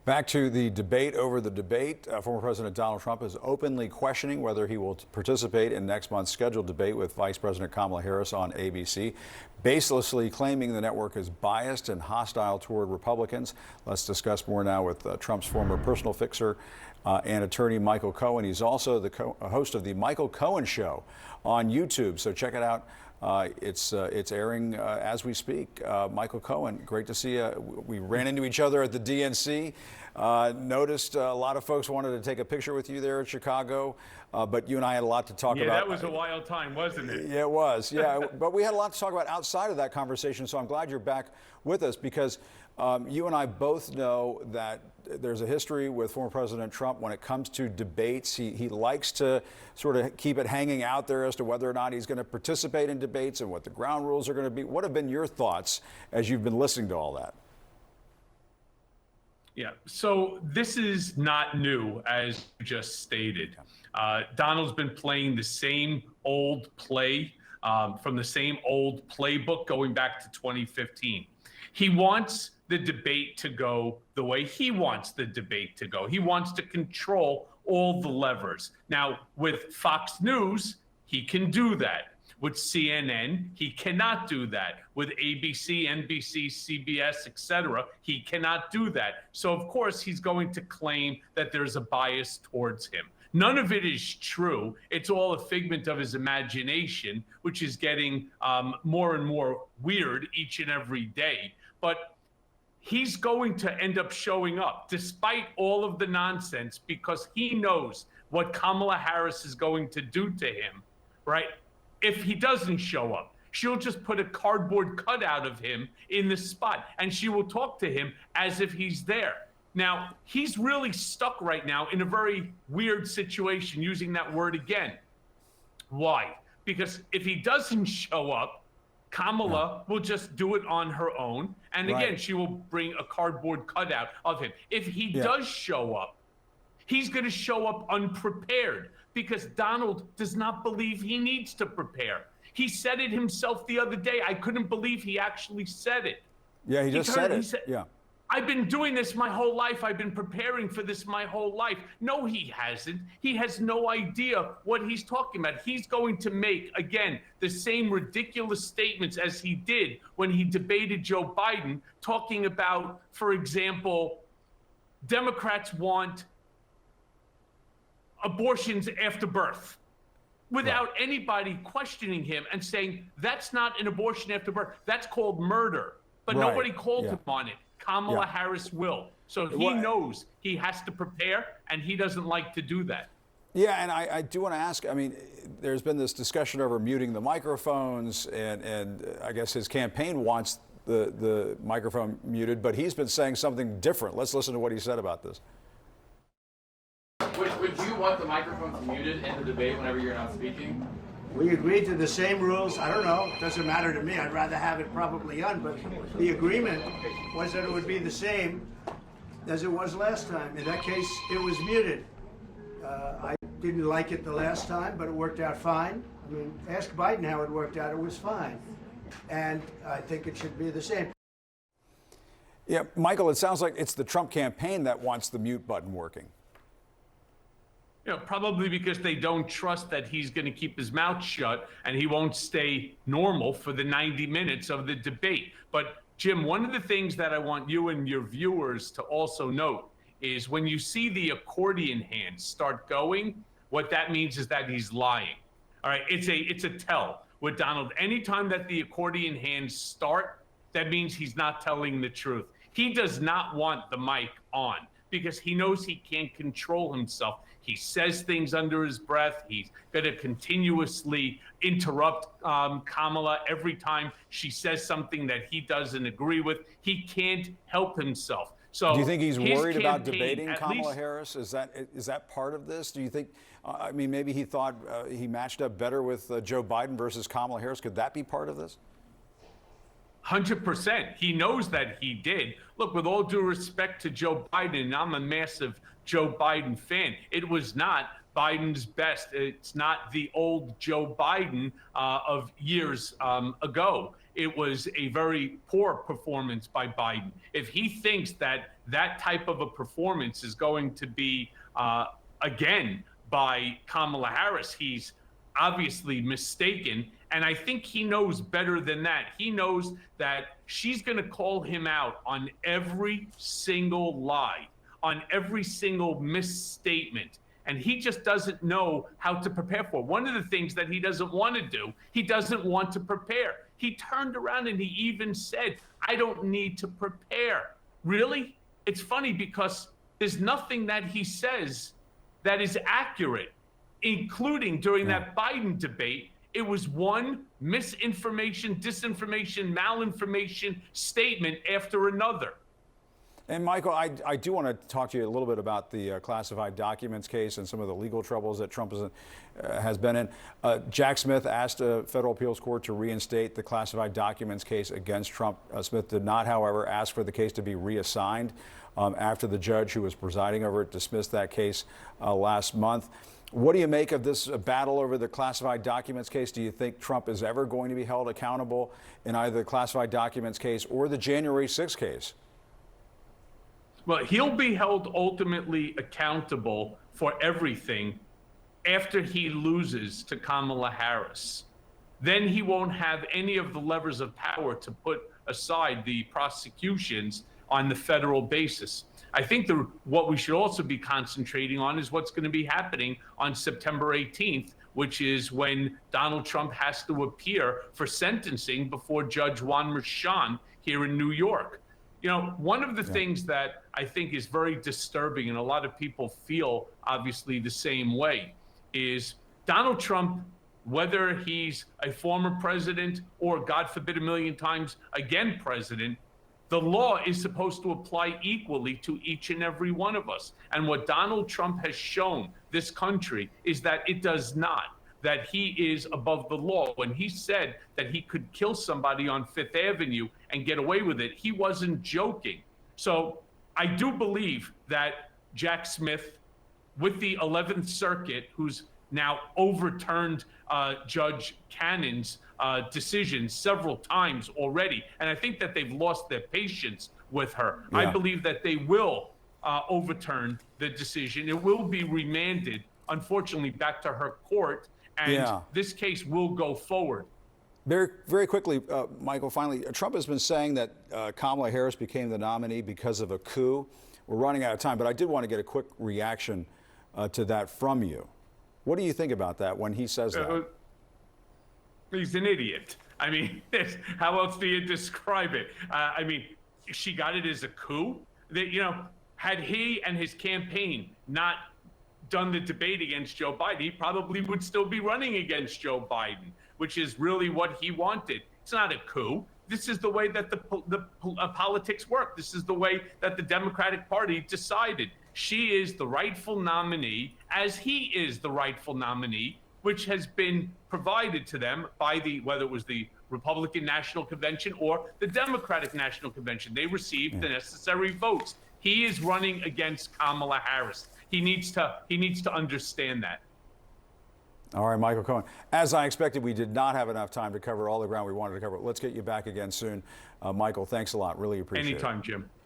Back to the debate over the debate. Former President Donald Trump is openly questioning whether he will participate in next month's scheduled debate with Vice President Kamala Harris on ABC, baselessly claiming the network is biased and hostile toward Republicans. Let's discuss more now with Trump's former personal fixer and attorney Michael Cohen. He's also the host of the Michael Cohen Show on YouTube, so check it out. It's airing as we speak. Michael Cohen, great to see you. We ran into each other at the DNC. Noticed a lot of folks wanted to take a picture with you there at Chicago, but you and I had a lot to talk about. Yeah, that was a wild time, wasn't it? Yeah, it was. Yeah, but we had a lot to talk about outside of that conversation, so I'm glad you're back with us because you and I both know that there's a history with former President Trump when it comes to debates. He likes to sort of keep it hanging out there as to whether or not he's going to participate in debates and what the ground rules are going to be. What have been your thoughts as you've been listening to all that? Yeah, so this is not new, as you just stated. Donald's been playing the same old play from the same old playbook going back to 2015. He wants the debate to go the way he wants the debate to go. He wants to control all the levers. Now, with Fox News, he can do that. With CNN, he cannot do that. With ABC, NBC, CBS, etc., he cannot do that. So, of course, he's going to claim that there's a bias towards him. None of it is true. It's all a figment of his imagination, which is getting more and more weird each and every day. But he's going to end up showing up despite all of the nonsense because he knows what Kamala Harris is going to do to him, right? If he doesn't show up, she'll just put a cardboard cutout of him in the spot and she will talk to him as if he's there. Now, he's really stuck right now in a very weird situation, using that word again. Why? Because if he doesn't show up, Kamala will just do it on her own. And again, she will bring a cardboard cutout of him. If he does show up, he's going to show up unprepared because Donald does not believe he needs to prepare. He said it himself the other day. I couldn't believe he actually said it. Yeah, he just said it. Yeah. I've been doing this my whole life. I've been preparing for this my whole life. No, he hasn't. He has no idea what he's talking about. He's going to make, again, the same ridiculous statements as he did when he debated Joe Biden, talking about, for example, Democrats want abortions after birth, without anybody questioning him and saying, that's not an abortion after birth. That's called murder. But nobody called him on it. Kamala Harris will. So he knows he has to prepare, and he doesn't like to do that. Yeah, and I do want to ask, I mean, there's been this discussion over muting the microphones, and I guess his campaign wants the microphone muted, but he's been saying something different. Let's listen to what he said about this. Would you want the microphones muted in the debate whenever you're not speaking? We agreed to the same rules. I don't know. It doesn't matter to me. I'd rather have it probably on, but the agreement was that it would be the same as it was last time. In that case, it was muted. I didn't like it the last time, but it worked out fine. I mean, ask Biden how it worked out. It was fine. And I think it should be the same. Yeah, Michael, it sounds like it's the Trump campaign that wants the mute button working. You know, probably because they don't trust that he's going to keep his mouth shut and he won't stay normal for the 90 minutes of the debate. But Jim, one of the things that I want you and your viewers to also note is when you see the accordion hands start going, what that means is that he's lying. All right, it's a tell with Donald. Anytime that the accordion hands start, that means he's not telling the truth. He does not want the mic on because he knows he can't control himself. He says things under his breath. He's going to continuously interrupt Kamala every time she says something that he doesn't agree with. He can't help himself. So do you think he's worried about debating Kamala Harris? Is that part of this? Do you think, I mean, maybe he thought he matched up better with Joe Biden versus Kamala Harris? Could that be part of this? 100%. He knows that he did. Look, with all due respect to Joe Biden, and I'm a massive Joe Biden fan, it was not Biden's best. It's not the old Joe Biden of years ago. it was a very poor performance by Biden. If he thinks that that type of a performance is going to be again by Kamala Harris, he's obviously mistaken. And I think he knows better than that. He knows that she's going to call him out on every single lie, on every single misstatement. And he just doesn't know how to prepare for it. One of the things that he doesn't want to do, he doesn't want to prepare. He turned around and he even said, I don't need to prepare. Really? It's funny because there's nothing that he says that is accurate, including during that Biden debate. It was one misinformation, disinformation, malinformation statement after another. And Michael, I do want to talk to you a little bit about the classified documents case and some of the legal troubles that Trump has been in. Jack Smith asked a federal appeals court to reinstate the classified documents case against Trump. Smith did not, however, ask for the case to be reassigned after the judge who was presiding over it dismissed that case last month. What do you make of this battle over the classified documents case? Do you think Trump is ever going to be held accountable in either the classified documents case or the January 6th case? Well, he'll be held ultimately accountable for everything after he loses to Kamala Harris. Then he won't have any of the levers of power to put aside the prosecutions on the federal basis. I think what we should also be concentrating on is what's going to be happening on September 18th, which is when Donald Trump has to appear for sentencing before Judge Juan Merchan here in New York. You know, one of the things that I think is very disturbing, and a lot of people feel obviously the same way, is Donald Trump, whether he's a former president or, God forbid, a million times again president, the law is supposed to apply equally to each and every one of us. And what Donald Trump has shown this country is that it does not, that he is above the law. When he said that he could kill somebody on Fifth Avenue and get away with it, he wasn't joking. So I do believe that Jack Smith, with the 11th Circuit, who's now overturned Judge Cannon's decision several times already, and I think that they've lost their patience with her. I believe that they will overturn the decision. It will be remanded, unfortunately, back to her court, and this case will go forward. Very, very quickly, Michael, finally, Trump has been saying that Kamala Harris became the nominee because of a coup. We're running out of time, but I did want to get a quick reaction to that from you. What do you think about that when he says that? He's an idiot. I mean, how else do you describe it? I mean, she got it as a coup. That, you know, had he and his campaign not done the debate against Joe Biden, he probably would still be running against Joe Biden, which is really what he wanted. It's not a coup. This is the way that the politics work. This is the way that the Democratic Party decided. She is the rightful nominee, as he is the rightful nominee, which has been provided to them by whether it was the Republican National Convention or the Democratic National Convention. They received the necessary votes. He is running against Kamala Harris. He needs to understand that. All right, Michael Cohen. As I expected, we did not have enough time to cover all the ground we wanted to cover. Let's get you back again soon. Michael, thanks a lot. Really appreciate it. Anytime, Jim.